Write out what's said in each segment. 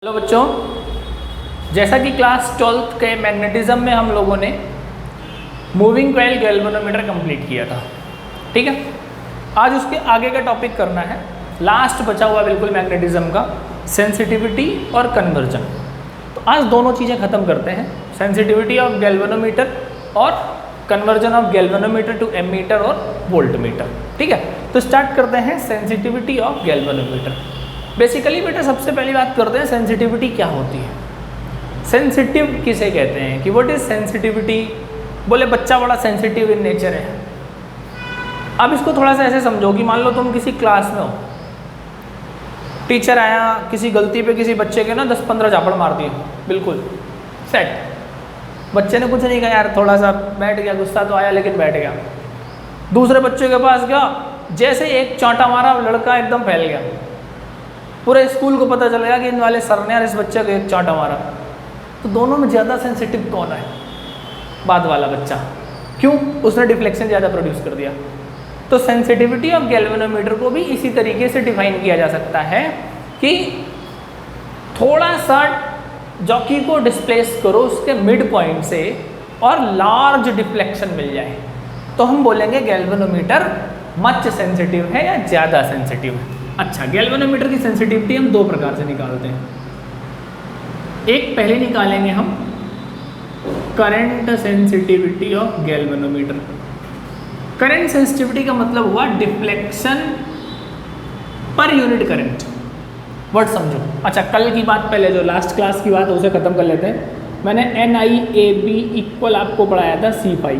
Hello बच्चों, जैसा कि क्लास 12th के मैग्नेटिज्म में हम लोगों ने मूविंग कॉइल गैल्वेनोमीटर कंप्लीट किया था। ठीक है, आज उसके आगे का टॉपिक करना है, लास्ट बचा हुआ बिल्कुल मैग्नेटिज्म का, सेंसिटिविटी और कन्वर्जन। तो आज दोनों चीज़ें ख़त्म करते हैं, सेंसिटिविटी ऑफ गैल्वेनोमीटर और conversion of galvanometer to ammeter और वोल्टमीटर। ठीक है, तो स्टार्ट करते हैं सेंसिटिविटी ऑफ गैल्वेनोमीटर। बेसिकली बेटा सबसे पहली बात करते हैं सेंसिटिविटी क्या होती है, सेंसिटिव किसे कहते हैं, कि व्हाट इज सेंसिटिविटी। बोले बच्चा बड़ा सेंसिटिव इन नेचर है। अब इसको थोड़ा सा ऐसे समझो कि मान लो तुम किसी क्लास में हो, टीचर आया, किसी गलती पे किसी बच्चे के ना 10-15 झापड़ मार दिए, बिल्कुल सेट। बच्चे ने कुछ नहीं कहा यार, थोड़ा सा बैठ गया, गुस्सा तो आया लेकिन बैठ गया। दूसरे बच्चे के पास गया, जैसे एक चांटा मारा, लड़का एकदम फैल गया, पूरे स्कूल को पता चल गया कि इन वाले सर ने यार इस बच्चे को एक चांटा मारा। तो दोनों में ज़्यादा सेंसिटिव कौन है? बाद वाला बच्चा। क्यों? उसने डिफ्लेक्शन ज़्यादा प्रोड्यूस कर दिया। तो सेंसिटिविटी ऑफ गैल्वेनोमीटर को भी इसी तरीके से डिफाइन किया जा सकता है कि थोड़ा सा जॉकी को डिस्प्लेस करो उसके मिड पॉइंट से और लार्ज डिफ्लेक्शन मिल जाए तो हम बोलेंगे गैल्वेनोमीटर मच सेंसिटिव है या ज़्यादा सेंसिटिव है। अच्छा, गैल्वेनोमीटर की सेंसिटिविटी हम दो प्रकार से निकालते हैं। एक पहले निकालेंगे हम current sensitivity of galvanometer. Current sensitivity का मतलब हुआ deflection per unit current. Word समझो। अच्छा, कल की बात, पहले जो लास्ट क्लास की बात है उसे खत्म कर लेते हैं। मैंने NIAB इक्वल आपको पढ़ाया था C5,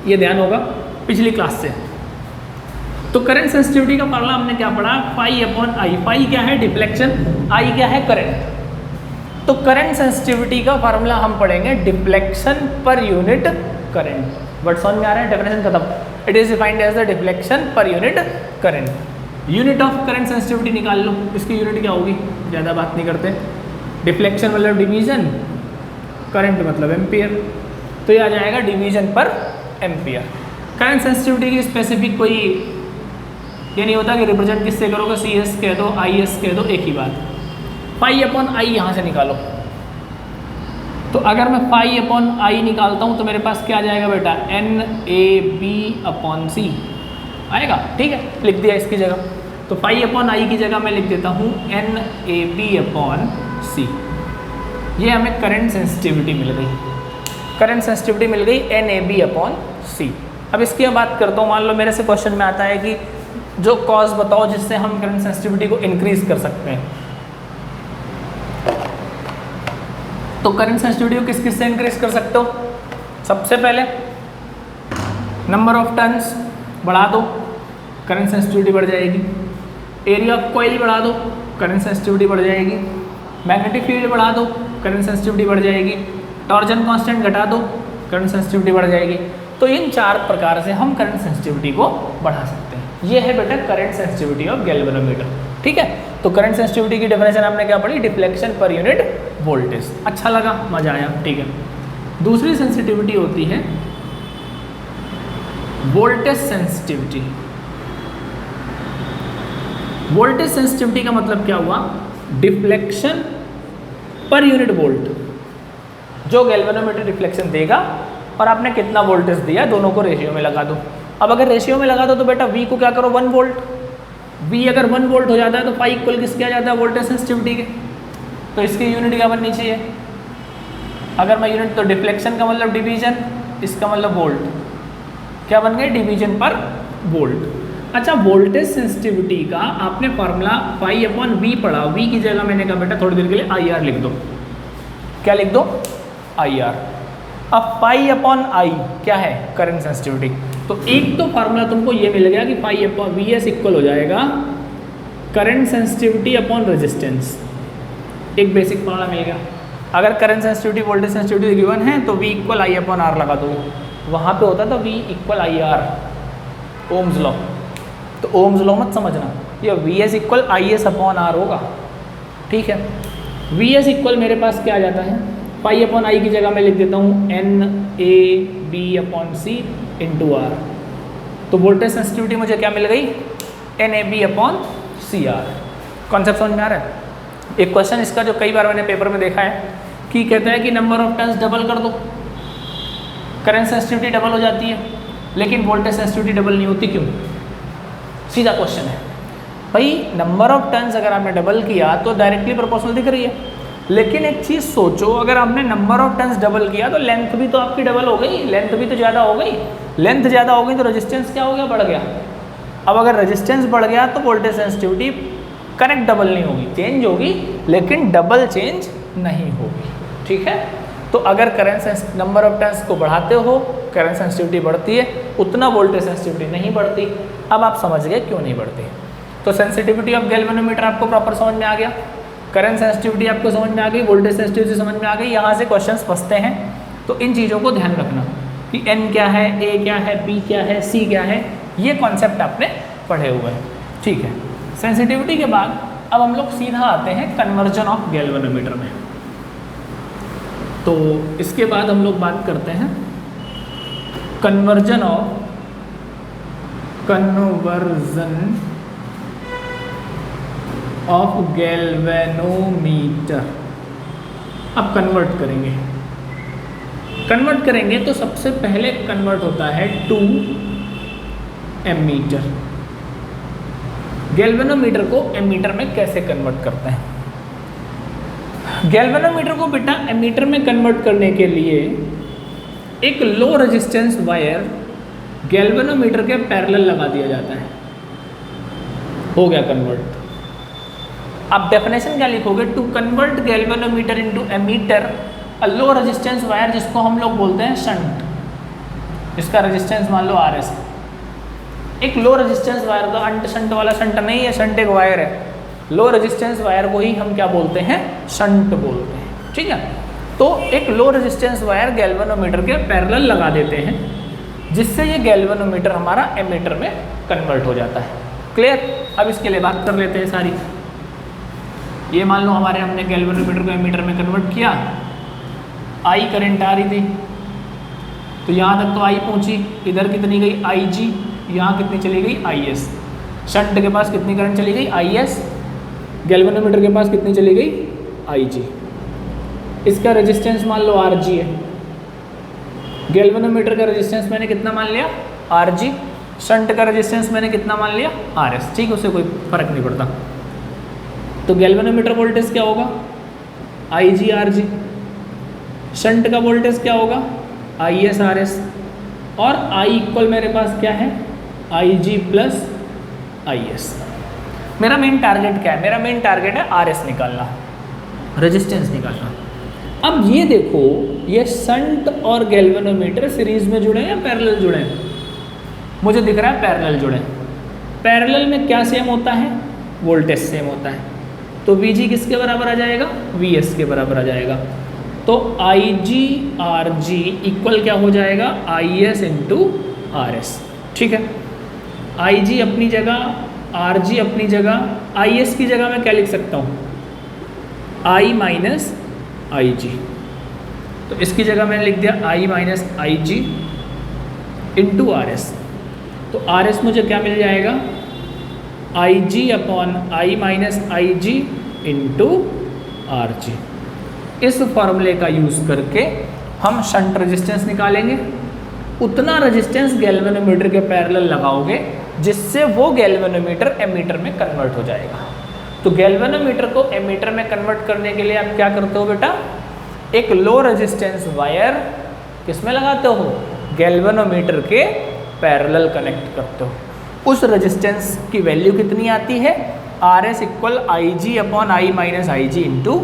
ये ध्यान होगा पिछली क्लास से। तो करंट सेंसिटिविटी का फार्मूला हमने क्या पढ़ा, फाई अपॉन आई। फाई क्या है? डिफ्लेक्शन, आई क्या है? करंट। तो करंट सेंसिटिविटी का फार्मूला हम पढ़ेंगे deflection per unit current. Word समझ में आ रहा है? डेफिनेशन खत्म। It is defined as the deflection per unit current. Unit of current sensitivity निकाल लो, इसकी यूनिट क्या होगी, ज़्यादा बात नहीं करते। डिफ्लेक्शन मतलब डिवीजन, करंट मतलब एम्पियर, तो ये आ जाएगा डिवीजन पर एम्पियर। करंट सेंसिटिविटी की स्पेसिफिक कोई ये नहीं होता कि रिप्रेजेंट किससे करोगे, CS कह दो, IS कह दो, एक ही बात। फाई अपॉन आई यहाँ से निकालो। तो अगर मैं फाई अपॉन आई निकालता हूँ तो मेरे पास क्या आ जाएगा बेटा, NAB अपॉन C आएगा। ठीक है, लिख दिया इसकी जगह। तो फाई अपॉन आई की जगह मैं लिख देता हूँ NAB अपॉन C। ये हमें करंट सेंसिटिविटी मिल गई। करंट सेंसिटिविटी मिल गई NAB अपॉन C। अब इसकी बात करता हूँ, मान लो मेरे से क्वेश्चन में आता है कि जो कॉज बताओ जिससे हम करंट सेंसिटिविटी को इंक्रीज कर सकते हैं। तो करंट सेंसिटिविटी को किस किस से इंक्रीज कर सकते हो? सबसे पहले नंबर ऑफ टर्न्स बढ़ा दो, करंट सेंसिटिविटी बढ़ जाएगी। एरिया ऑफ कॉइल बढ़ा दो, करंट सेंसिटिविटी बढ़ जाएगी। मैग्नेटिक फील्ड बढ़ा दो, करंट सेंसिटिविटी बढ़ जाएगी। टॉर्जन कांस्टेंट घटा दो, करंट सेंसिटिविटी बढ़ जाएगी। तो इन चार प्रकार से हम करंट सेंसिटिविटी को बढ़ा सकते हैं। ये है बेटा करंट सेंसिटिविटी ऑफ गैल्वेनोमीटर। ठीक है, तो करंट सेंसिटिविटी की डेफिनेशन आपने क्या पढ़ी, डिफ्लेक्शन पर यूनिट वोल्टेज। अच्छा लगा, मजा आया। ठीक है, दूसरी सेंसिटिविटी होती है वोल्टेज सेंसिटिविटी। वोल्टेज सेंसिटिविटी का मतलब क्या हुआ, डिफ्लेक्शन पर यूनिट वोल्ट। जो गैल्वेनोमीटर डिफ्लेक्शन देगा और आपने कितना वोल्टेज दिया, दोनों को रेशियो में लगा दो। अब अगर रेशियो में लगा दो तो बेटा V को क्या करो, 1 वोल्ट। V अगर 1 वोल्ट हो जाता है तो फाई इक्वल किसके आ जाता है, वोल्टेज सेंसिटिविटी के। तो इसकी यूनिट क्या बननी चाहिए, अगर मैं यूनिट, तो डिफ्लेक्शन का मतलब डिवीजन, इसका मतलब वोल्ट। क्या बन गए, डिवीजन पर वोल्ट। अच्छा, वोल्टेज सेंसिटिविटी का आपने फॉर्मूला फाई अपॉन V पढ़ा। V की जगह मैंने कहा बेटा थोड़ी देर के लिए IR लिख दो। क्या लिख दो, IR। अब फाई अपॉन आई क्या है, करंट सेंसिटिविटी। तो एक तो फार्मूला तुमको ये मिल गया कि फाई अपॉन VS इक्वल हो जाएगा करंट सेंसिटिविटी अपॉन रेजिस्टेंस। एक बेसिक फार्मूला मिल गया। अगर current sensitivity voltage sensitivity given है तो V equal I upon R लगा दो। वहाँ पे होता था V equal IR, Ohm's law. तो ओम्स लॉ मत समझना, ये VS equal IS upon R होगा। ठीक है, VS इक्वल मेरे पास क्या आ जाता है, फाई अपॉन आई की जगह मैं लिख देता हूँ NAB upon C into R। तो वोल्टेज सेंसिटिविटी मुझे क्या मिल गई, NAB अपॉन CR। कॉन्सेप्ट समझ में आ रहा है? एक क्वेश्चन इसका जो कई बार मैंने पेपर में देखा है कि कहता है कि नंबर ऑफ टर्न्स डबल कर दो, करंट सेंसिटिविटी डबल हो जाती है, लेकिन वोल्टेज सेंसिटिविटी डबल नहीं होती, क्यों? सीधा क्वेश्चन है भाई, नंबर ऑफ टर्न्स अगर आपने डबल किया तो डायरेक्टली प्रोपोर्शनल दिख रही है, लेकिन एक चीज़ सोचो, अगर आपने नंबर ऑफ टर्न्स डबल किया तो लेंथ भी तो आपकी डबल हो गई, लेंथ भी तो ज़्यादा हो गई, लेंथ ज़्यादा हो गई तो रेजिस्टेंस क्या हो गया, बढ़ गया। अब अगर रेजिस्टेंस बढ़ गया तो वोल्टेज सेंसिटिविटी करेक्ट डबल नहीं होगी, चेंज होगी लेकिन डबल चेंज नहीं होगी, ठीक है। तो अगर करंट नंबर ऑफ टर्न्स को बढ़ाते हो करंट सेंसिटिविटी बढ़ती है, उतना वोल्टेज सेंसिटिविटी नहीं बढ़ती। अब आप समझ गए क्यों नहीं बढ़ती। तो सेंसिटिविटी ऑफ गैल्वेनोमीटर आपको प्रॉपर समझ में आ गया, करंट सेंसिटिविटी आपको समझ में आ गई, वोल्टेज सेंसिटिविटी समझ में आ गई। यहाँ से क्वेश्चंस फंसते हैं, तो इन चीज़ों को ध्यान रखना कि N क्या है, A क्या है, B क्या है, C क्या है, ये कॉन्सेप्ट आपने पढ़े हुए हैं, ठीक है। सेंसिटिविटी के बाद अब हम लोग सीधा आते हैं कन्वर्जन ऑफ गैल्वेनोमीटर में। तो इसके बाद हम लोग बात करते हैं कन्वर्जन ऑफ गैल्वेनोमीटर। अब कन्वर्ट करेंगे तो सबसे पहले कन्वर्ट होता है टू एमीटर। गैल्वेनोमीटर को एमीटर में कैसे कन्वर्ट करते हैं? गैल्वेनोमीटर को बेटा एमीटर में कन्वर्ट करने के लिए एक लो रेजिस्टेंस वायर गैल्वेनोमीटर के पैरेलल लगा दिया जाता है, हो गया कन्वर्ट। आप डेफिनेशन क्या लिखोगे? To convert galvanometer into ammeter a low resistance wire, जिसको हम लोग बोलते हैं शंट। इसका रेजिस्टेंस मान लो RS। एक लो रेजिस्टेंस वायर का अंट शंट वाला शंट नहीं है, शंट एक वायर है। लो रेजिस्टेंस वायर को ही हम क्या बोलते हैं? शंट बोलते हैं, ठीक है। तो एक लो रेजिस्टेंस वायर गैल्वेनोमीटर के पैरेलल लगा देते हैं, जिससे ये गैल्वेनोमीटर हमारा एमीटर में कन्वर्ट हो जाता है। क्लियर? अब इसके लिए बात कर लेते हैं सारी। ये मान लो हमने गैल्वेनोमीटर को एमीटर में कन्वर्ट किया, I करंट आ रही थी, तो यहाँ तक तो I पहुँची, इधर कितनी गई IG, यहाँ कितनी चली गई IS। शंट के पास कितनी करंट चली गई IS, गैल्वेनोमीटर के पास कितनी चली गई IG। इसका रेजिस्टेंस मान लो RG है, गैल्वेनोमीटर का रेजिस्टेंस मैंने कितना मान लिया RG, शंट का रेजिस्टेंस मैंने कितना मान लिया RS, ठीक है, उससे कोई फर्क नहीं पड़ता। तो गैल्वेनोमीटर वोल्टेज क्या होगा? IG RG। शंट का वोल्टेज क्या होगा? IS RS। और I इक्वल मेरे पास क्या है? IG plus IS। मेरा मेन टारगेट क्या है? मेरा मेन टारगेट है RS निकालना, रेजिस्टेंस निकालना। अब ये देखो, ये शंट और गैल्वेनोमीटर सीरीज में जुड़े हैं या पैरेलल जुड़े हैं? मुझे दिख रहा है पैरेलल जुड़े हैं। पैरेलल में क्या सेम होता है? वोल्टेज सेम होता है। तो VG किसके बराबर आ जाएगा? VS के बराबर आ जाएगा। तो IG RG इक्वल क्या हो जाएगा? IS इंटू RS, ठीक है। IG अपनी जगह, RG अपनी जगह, IS की जगह मैं क्या लिख सकता हूँ? I minus IG। तो इसकी जगह मैंने लिख दिया I minus IG into RS। तो RS मुझे क्या मिल जाएगा? IG upon I minus IG into RG। इस फॉर्मूले का यूज़ करके हम शंट रेजिस्टेंस निकालेंगे। उतना रेजिस्टेंस गैल्वेनोमीटर के पैरेलल लगाओगे जिससे वो गैल्वेनोमीटर एमीटर में कन्वर्ट हो जाएगा। तो गैल्वेनोमीटर को एमीटर में कन्वर्ट करने के लिए आप क्या करते हो बेटा? एक लो रेजिस्टेंस वायर किस में लगाते हो? गैल्वेनोमीटर के पैरेलल कनेक्ट करते हो। उस रेजिस्टेंस की वैल्यू कितनी आती है? RS equal IG upon I minus IG into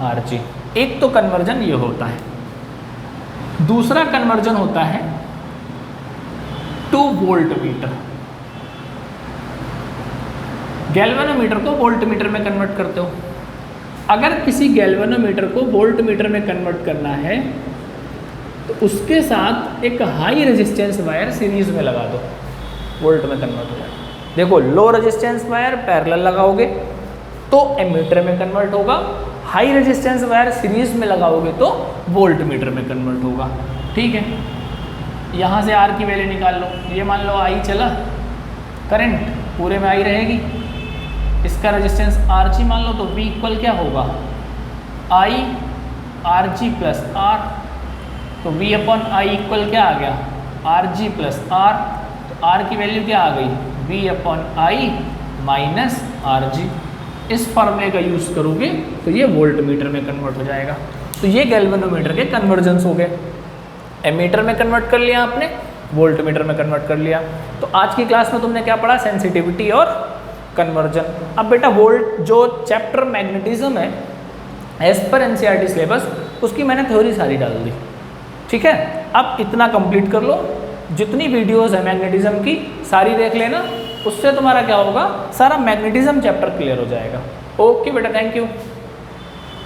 RG। एक तो कन्वर्जन ये होता है। दूसरा कन्वर्जन होता है टू वोल्ट मीटर। गैल्वेनोमीटर को वोल्ट मीटर में कन्वर्ट करते हो। अगर किसी गैल्वेनोमीटर को वोल्ट मीटर में कन्वर्ट करना है तो उसके साथ एक हाई रेजिस्टेंस वायर सीरीज में लगा दो, वोल्ट में कन्वर्ट हो जाएगा। देखो, लो रेजिस्टेंस वायर पैरेलल लगाओगे तो एमीटर में कन्वर्ट होगा, हाई रेजिस्टेंस वायर सीरीज में लगाओगे तो वोल्ट मीटर में कन्वर्ट होगा, ठीक है। यहाँ से R की वैल्यू निकाल लो। ये मान लो I चला, करंट पूरे में I रहेगी, इसका रेजिस्टेंस RG मान लो, तो V इक्वल क्या होगा, I RG प्लस R। तो V अपॉन I इक्वल क्या आ गया, RG प्लस R। तो R की वैल्यू क्या आ गई, V upon I minus RG। इस फॉर्मूले का यूज़ करोगे तो ये वोल्ट मीटर में कन्वर्ट हो जाएगा। तो ये गैल्वेनोमीटर के कन्वर्जन्स हो गए। एमीटर में कन्वर्ट कर लिया आपने, वोल्ट मीटर में कन्वर्ट कर लिया। तो आज की क्लास में तुमने क्या पढ़ा, सेंसिटिविटी और कन्वर्जन। अब बेटा वोल्ट जो चैप्टर मैग्नेटिज्म है एज पर एनसीईआरटी सिलेबस, उसकी मैंने थ्योरी सारी डाल दी, ठीक है। अब इतना कंप्लीट कर लो, जितनी वीडियोस है मैग्नेटिज्म की सारी देख लेना, उससे तुम्हारा क्या होगा, सारा मैग्नेटिज्म चैप्टर क्लियर हो जाएगा। ओके बेटा, थैंक यू।